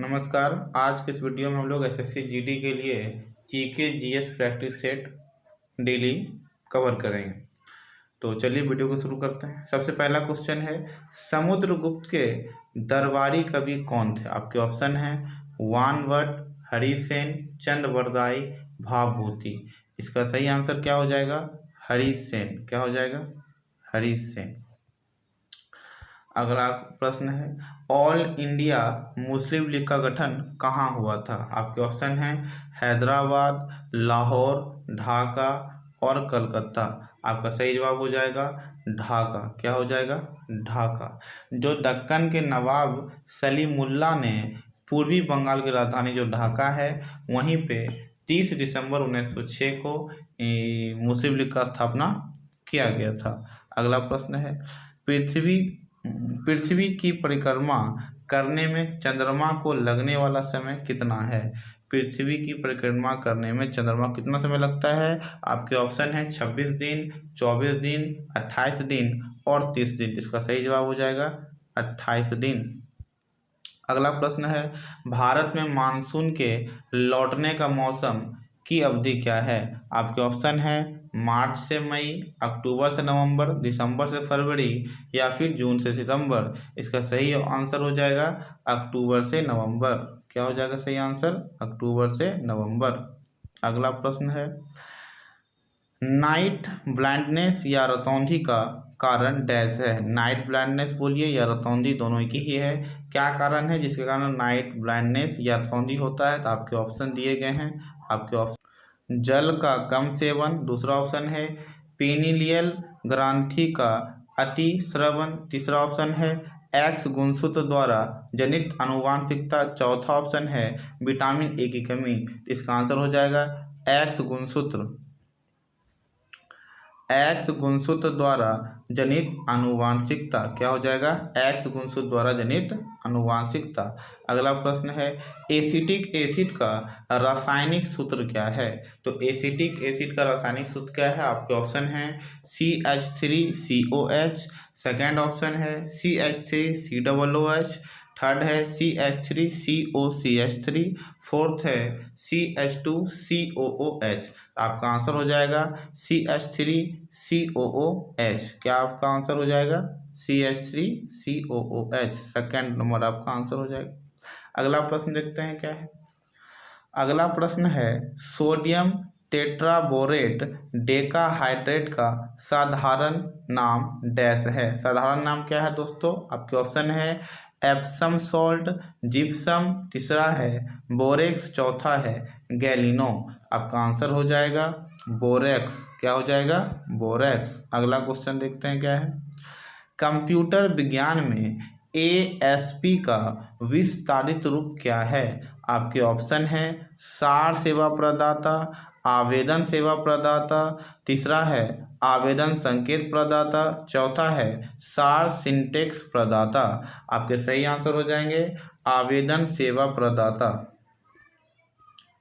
नमस्कार। आज के इस वीडियो में हम लोग एसएससी जीडी के लिए GK GS practice set daily cover करेंगे। तो चलिए वीडियो को शुरू करते हैं। सबसे पहला क्वेश्चन है, समुद्रगुप्त के दरबारी कवि कौन थे? आपके ऑप्शन हैं वानवट, हरिसेन, चंद्रवरदाई, भावभूति। इसका सही आंसर क्या हो जाएगा? हरिसेन। क्या हो जाएगा? हरिसेन। अगला प्रश्न है, ऑल इंडिया मुस्लिम लीग का गठन कहाँ हुआ था? आपके ऑप्शन हैं हैदराबाद, लाहौर, ढाका और कलकत्ता। आपका सही जवाब हो जाएगा ढाका। क्या हो जाएगा? ढाका। जो दक्कन के नवाब सलीमुल्लाह ने पूर्वी बंगाल की राजधानी जो ढाका है वहीं पे 30 दिसंबर 1906 को मुस्लिम लीग का स्थापना किया गया था। अगला प्रश्न है, पृथ्वी की परिक्रमा करने में चंद्रमा को लगने वाला समय कितना है? पृथ्वी की परिक्रमा करने में चंद्रमा कितना समय लगता है? आपके ऑप्शन है 26 दिन, 24 दिन, 28 दिन और 30 दिन। इसका सही जवाब हो जाएगा 28 दिन। अगला प्रश्न है, भारत में मानसून के लौटने का मौसम की अवधि क्या है? आपके ऑप्शन है मार्च से मई, अक्टूबर से नवंबर, दिसंबर से फरवरी या फिर जून से सितंबर। इसका सही आंसर हो जाएगा अक्टूबर से नवंबर। क्या हो जाएगा सही आंसर? अक्टूबर से नवंबर। अगला प्रश्न है, नाइट ब्लाइंडनेस या रतौंधी का कारण डैश है? नाइट ब्लाइंडनेस बोलिए या रतौंधी, दोनों एक ही है। क्या कारण है जिसके कारण नाइट ब्लाइंडनेस या रतौंधी होता है? तो आपके ऑप्शन दिए गए हैं। आपके ऑप्शन, जल का कम सेवन, दूसरा ऑप्शन है पीनिलियल ग्रंथि का अतिस्रवण, तीसरा ऑप्शन है एक्स गुणसूत्र द्वारा जनित आनुवांशिकता, चौथा ऑप्शन है विटामिन ए की कमी। इसका आंसर हो जाएगा एक्स गुणसूत्र द्वारा जनित आनुवांशिकता। क्या हो जाएगा? एक्स गुणसूत्र द्वारा जनित आनुवांशिकता। अगला प्रश्न है, एसिटिक एसिड का रासायनिक सूत्र क्या है? तो एसिटिक एसिड का रासायनिक सूत्र क्या है? आपके ऑप्शन हैं CH3COH, सेकेंड ऑप्शन है CH3COOH, थर्ड है CH3COCH3, फोर्थ है CH2COOH। आपका आंसर हो जाएगा CH3COOH। क्या आपका आंसर हो जाएगा? CH3COOH, सेकेंड नंबर आपका आंसर हो जाएगा। अगला प्रश्न देखते हैं क्या है। अगला प्रश्न है, सोडियम टेट्राबोरेट डेकाहाइड्रेट का साधारण नाम डैश है? साधारण नाम क्या है दोस्तों? आपके ऑप्शन है एप्सम सॉल्ट, जिप्सम, तीसरा है बोरेक्स, चौथा है गैलिनो। आपका आंसर हो जाएगा बोरेक्स। क्या हो जाएगा? बोरेक्स। अगला क्वेश्चन देखते हैं क्या है। कंप्यूटर विज्ञान में ASP का विस्तारित रूप क्या है? आपके ऑप्शन है सार सेवा प्रदाता, आवेदन सेवा प्रदाता, तीसरा है आवेदन संकेत प्रदाता, चौथा है सार सिंटेक्स प्रदाता। आपके सही आंसर हो जाएंगे आवेदन सेवा प्रदाता।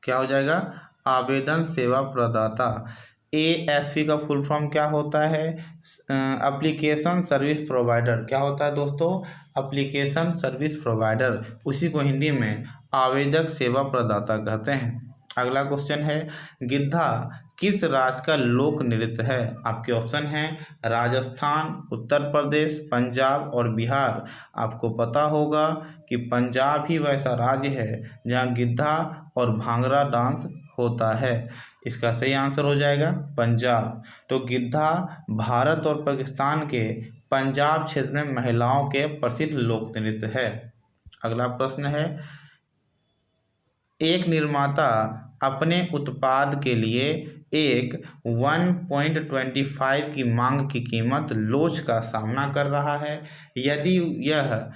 क्या हो जाएगा? आवेदन सेवा प्रदाता। ASP का फुल फॉर्म क्या होता है? Application service provider. क्या होता है दोस्तों? Application service provider. उसी को हिंदी में आवेदक सेवा प्रदाता कहते हैं। अगला क्वेश्चन है, गिद्धा किस राज्य का लोक नृत्य है? आपके ऑप्शन हैं राजस्थान, उत्तर प्रदेश, पंजाब और बिहार। आपको पता होगा कि पंजाब ही वैसा राज्य है जहाँ गिद्धा और भांगड़ा डांस होता है। इसका सही आंसर हो जाएगा पंजाब। तो गिद्धा भारत और पाकिस्तान के पंजाब क्षेत्र में महिलाओं के प्रसिद्ध लोक नृत्य है। अगला प्रश्न है, एक निर्माता अपने उत्पाद के लिए एक 1.25 की मांग की कीमत लोच का सामना कर रहा है। यदि यह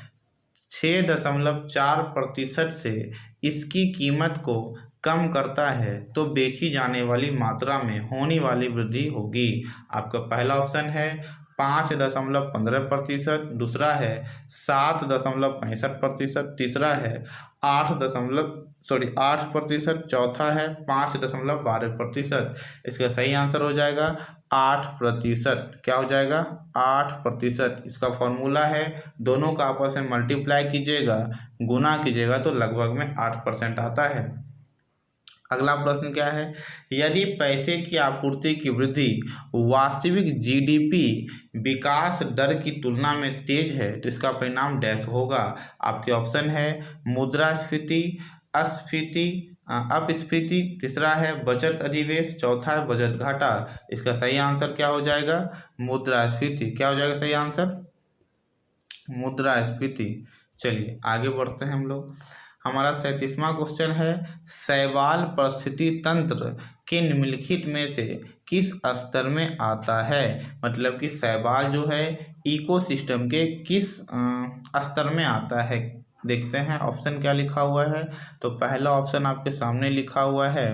6.4% से इसकी कीमत को कम करता है तो बेची जाने वाली मात्रा में होने वाली वृद्धि होगी। आपका पहला ऑप्शन है 5.15%, दूसरा है 7.65%, तीसरा है 8%, चौथा है 5.12%। इसका सही आंसर हो जाएगा 8%। क्या हो जाएगा? 8%। इसका फॉर्मूला है, दोनों का आपस में मल्टीप्लाई कीजिएगा, गुना कीजिएगा तो लगभग में 8% आता है। अगला प्रश्न क्या है? यदि पैसे की आपूर्ति की वृद्धि वास्तविक जीडीपी विकास दर की तुलना में तेज है तो इसका परिणाम डैश होगा। आपके ऑप्शन है मुद्रास्फीति, अस्फीति, अपस्फीति, तीसरा है बचत अधिवेश, चौथा है बचत घाटा। इसका सही आंसर क्या हो जाएगा? मुद्रास्फीति। क्या हो जाएगा सही आंसर? मुद्रास्फीति। चलिए आगे बढ़ते हैं हम लोग। हमारा 37वां क्वेश्चन है, शैवाल पारिस्थितिकी तंत्र के निम्नलिखित में से किस स्तर में आता है? मतलब कि शैवाल जो है इकोसिस्टम के किस स्तर में आता है? देखते हैं ऑप्शन क्या लिखा हुआ है। तो पहला ऑप्शन आपके सामने लिखा हुआ है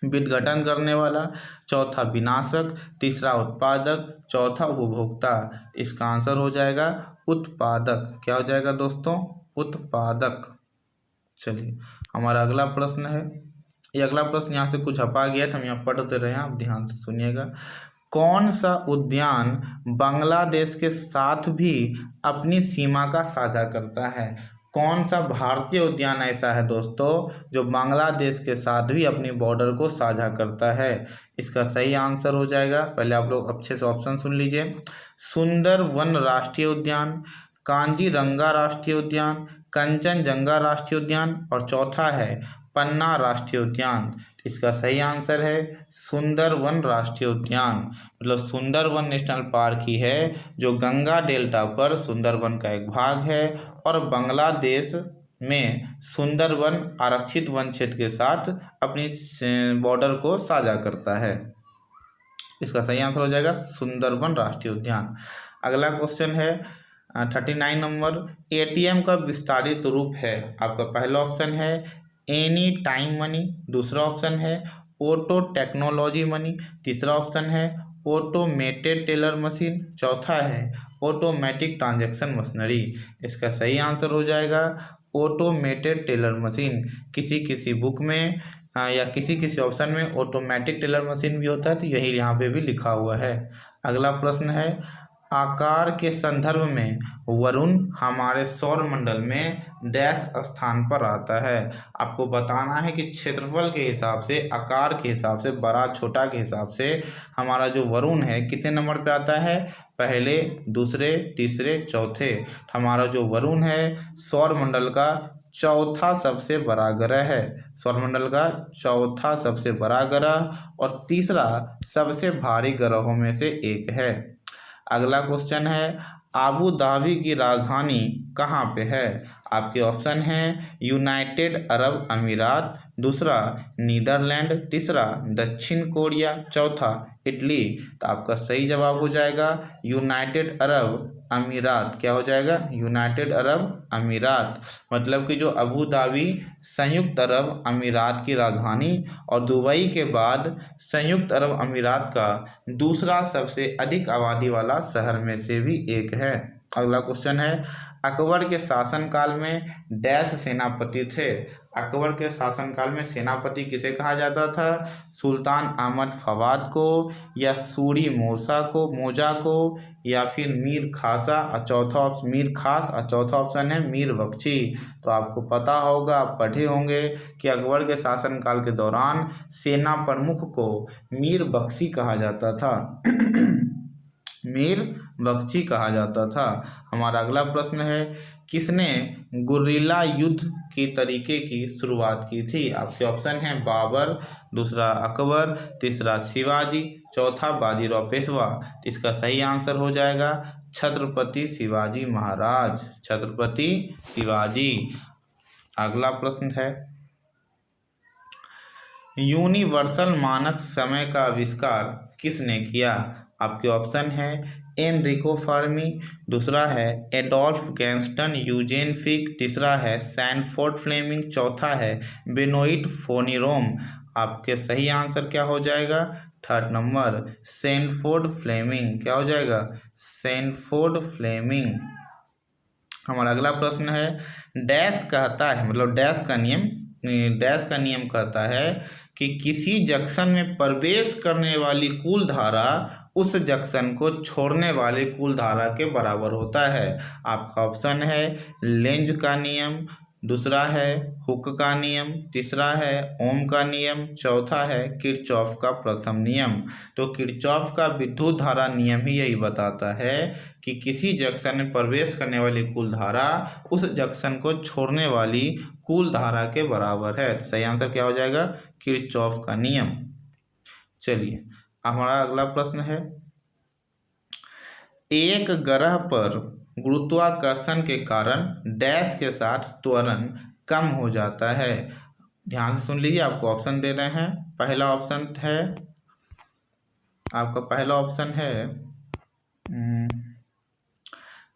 विघटन करने वाला, चौथा विनाशक, तीसरा उत्पादक, चौथा उपभोक्ता। इसका आंसर हो जाएगा उत्पादक। क्या हो जाएगा दोस्तों? उत्पादक। चलिए हमारा अगला प्रश्न है, ये अगला प्रश्न यहाँ से कुछ छपा गया था, हम यहाँ पढ़ते रहे हैं, आप ध्यान से सुनिएगा। कौन सा उद्यान बांग्लादेश के साथ भी अपनी सीमा का साझा करता है? कौन सा भारतीय उद्यान ऐसा है दोस्तों जो बांग्लादेश के साथ भी अपनी बॉर्डर को साझा करता है? इसका सही आंसर हो जाएगा, पहले आप लोग अच्छे से ऑप्शन सुन लीजिए, सुंदरवन राष्ट्रीय उद्यान, कांजीरंगा राष्ट्रीय उद्यान, कंचनजंगा राष्ट्रीय उद्यान और चौथा है पन्ना राष्ट्रीय उद्यान। इसका सही आंसर है सुंदरवन राष्ट्रीय उद्यान। मतलब सुंदरवन नेशनल पार्क ही है जो गंगा डेल्टा पर सुंदरवन का एक भाग है और बांग्लादेश में सुंदरवन आरक्षित वन क्षेत्र के साथ अपनी बॉर्डर को साझा करता है। इसका सही आंसर हो जाएगा सुंदरवन राष्ट्रीय उद्यान। अगला क्वेश्चन है 39 नंबर, एटीएम का विस्तारित रूप है। आपका पहला ऑप्शन है एनी टाइम मनी, दूसरा ऑप्शन है ऑटो टेक्नोलॉजी मनी, तीसरा ऑप्शन है ऑटोमेटेड टेलर मशीन, चौथा है ऑटोमेटिक ट्रांजैक्शन मशीनरी। इसका सही आंसर हो जाएगा ऑटोमेटेड टेलर मशीन। किसी किसी बुक में या किसी किसी ऑप्शन में ऑटोमेटिक टेलर मशीन भी होता है, तो यही यहाँ पे भी लिखा हुआ है। अगला प्रश्न है, आकार के संदर्भ में वरुण हमारे सौर मंडल में डैश स्थान पर आता है। आपको बताना है कि क्षेत्रफल के हिसाब से, आकार के हिसाब से, बड़ा छोटा के हिसाब से हमारा जो वरुण है कितने नंबर पे आता है? पहले, दूसरे, तीसरे, चौथे। हमारा जो वरुण है सौर मंडल का चौथा सबसे बड़ा ग्रह है, सौरमंडल का चौथा सबसे बड़ा ग्रह और तीसरा सबसे भारी ग्रहों में से एक है। अगला क्वेश्चन है, आबू धाबी की राजधानी कहाँ पे है? आपके ऑप्शन हैं यूनाइटेड अरब अमीरात, दूसरा नीदरलैंड, तीसरा दक्षिण कोरिया, चौथा इटली। तो आपका सही जवाब हो जाएगा यूनाइटेड अरब अमीरात। क्या हो जाएगा? यूनाइटेड अरब अमीरात। मतलब कि जो अबू धाबी संयुक्त अरब अमीरात की राजधानी और दुबई के बाद संयुक्त अरब अमीरात का दूसरा सबसे अधिक आबादी वाला शहर में से भी एक है। अगला क्वेश्चन है, अकबर के शासनकाल में डैश सेनापति थे। अकबर के शासनकाल में सेनापति किसे कहा जाता था? सुल्तान अहमद फवाद को या सूरी मोजा को या फिर मीर खासा और चौथा ऑप्शन है मीर बख्शी। तो आपको पता होगा, आप पढ़े होंगे कि अकबर के शासनकाल के दौरान सेना प्रमुख को मीर बख्शी कहा जाता था मीर बख्शी कहा जाता था। हमारा अगला प्रश्न है, किसने गुर्रिला युद्ध की तरीके की शुरुआत की थी? आपके ऑप्शन हैं बाबर, दूसरा अकबर, तीसरा शिवाजी, चौथा बाजीराव पेशवा। इसका सही आंसर हो जाएगा छत्रपति शिवाजी महाराज, छत्रपति शिवाजी। अगला प्रश्न है, यूनिवर्सल मानक समय का आविष्कार किसने किया? आपके ऑप्शन है एनरिको फर्मी, दूसरा है एडोल्फ गैल्स्टन यूजेन फिक, तीसरा है सैनफोर्ड फ्लेमिंग, चौथा है बेनोइट फोनिरोम। आपके सही आंसर क्या हो जाएगा? थर्ड नंबर सैनफोर्ड फ्लेमिंग, क्या हो जाएगा, सैनफोर्ड फ्लेमिंग। हमारा अगला प्रश्न है, डैश कहता है, मतलब डैश का नियम कहता है कि किसी जंक्शन में प्रवेश करने वाली कुल धारा उस जंक्शन को छोड़ने वाली कुल धारा के बराबर होता है। आपका ऑप्शन है लेंज का नियम, दूसरा है हुक का नियम, तीसरा है ओम का नियम, चौथा है किरचॉफ का प्रथम नियम। तो किरचॉफ का विद्युत धारा नियम ही यही बताता है कि किसी जंक्शन में प्रवेश करने वाली कुल धारा उस जंक्शन को छोड़ने वाली कुल धारा के बराबर है। तो सही आंसर क्या हो जाएगा, किरचॉफ का नियम। चलिए हमारा अगला प्रश्न है, एक ग्रह पर गुरुत्वाकर्षण के कारण डैश के साथ त्वरण कम हो जाता है। ध्यान से सुन लीजिए, आपको ऑप्शन दे रहे हैं। पहला ऑप्शन है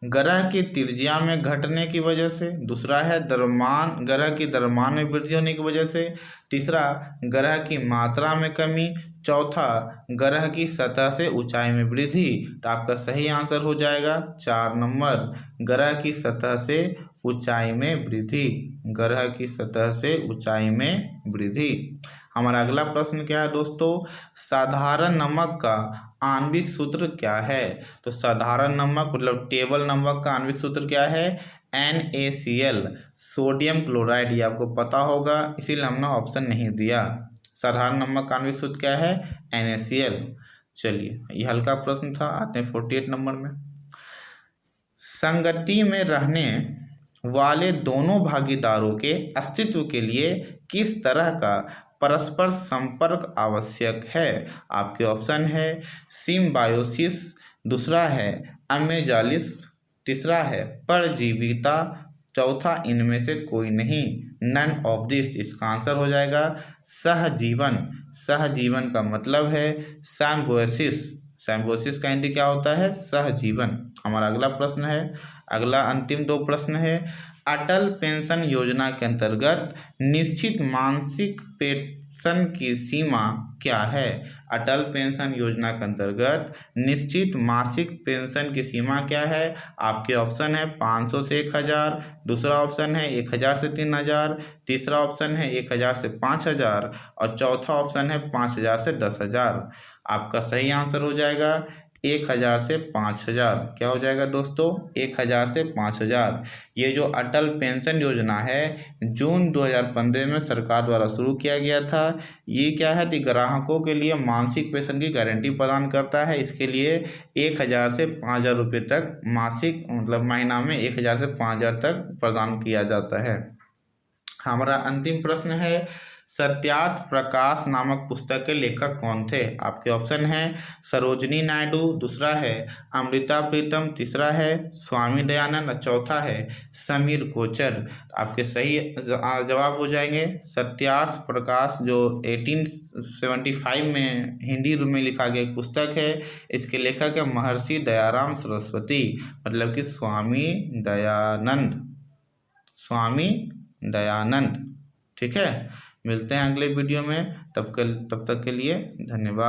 ग्रह की त्रिज्या में घटने की वजह से, दूसरा है ग्रह की द्रव्यमान में वृद्धि होने की वजह से, तीसरा ग्रह की मात्रा में कमी, चौथा ग्रह की सतह से ऊंचाई में वृद्धि। तो आपका सही आंसर हो जाएगा 4 नंबर, ग्रह की सतह से ऊंचाई में वृद्धि, ग्रह की सतह से ऊंचाई में वृद्धि। हमारा अगला प्रश्न क्या है दोस्तों, साधारण नमक का आणविक सूत्र क्या है। तो साधारण नमक मतलब टेबल नमक का आणविक सूत्र क्या है, NaCl, सोडियम क्लोराइड। ये आपको पता होगा, इसीलिए हमने ऑप्शन नहीं दिया। साधारण नमक का आणविक सूत्र क्या है, NaCl। चलिए ये हल्का प्रश्न था, आते हैं 48 नंबर में। संगति में रहने वाले दोनों भागीदारों के अस्तित्व के लिए किस तरह का परस्पर संपर्क आवश्यक है। आपके ऑप्शन है सिम्बायोसिस, दूसरा है अमेजालिस, तीसरा है परजीविता, चौथा इनमें से कोई नहीं, नन ऑफ दिस। इसका आंसर हो जाएगा सहजीवन। सहजीवन का मतलब है सैम्बोसिस, सैम्बोसिस का हिंदी क्या होता है, सहजीवन। हमारा अगला प्रश्न है, अगला अंतिम 2 प्रश्न है, अटल पेंशन योजना के अंतर्गत निश्चित मासिक पेंशन की सीमा क्या है। अटल पेंशन योजना के अंतर्गत निश्चित मासिक पेंशन की सीमा क्या है। आपके ऑप्शन है 500 से 1000, दूसरा ऑप्शन है 1000 से 3000, तीसरा ऑप्शन है 1000 से 5000 और चौथा ऑप्शन है 5000 से 10000। आपका सही आंसर हो जाएगा 1000 से 5000। क्या हो जाएगा दोस्तों, 1000 से 5000। ये जो अटल पेंशन योजना है जून 2015 में सरकार द्वारा शुरू किया गया था। ये क्या है कि ग्राहकों के लिए मासिक पेंशन की गारंटी प्रदान करता है। इसके लिए 1000 से 5000 रुपये तक मासिक, मतलब महीना में 1000 से 5000 तक प्रदान किया जाता है। हमारा अंतिम प्रश्न है, सत्यार्थ प्रकाश नामक पुस्तक के लेखक कौन थे। आपके ऑप्शन हैं सरोजनी नायडू, दूसरा है अमृता प्रीतम, तीसरा है स्वामी दयानंद और चौथा है समीर कोचर। आपके सही जवाब हो जाएंगे सत्यार्थ प्रकाश, जो 1875 में हिंदी में लिखा गया पुस्तक है। इसके लेखक है महर्षि दयाराम सरस्वती, मतलब कि स्वामी दयानंद। ठीक है, मिलते हैं अगले वीडियो में, तब तक के लिए धन्यवाद।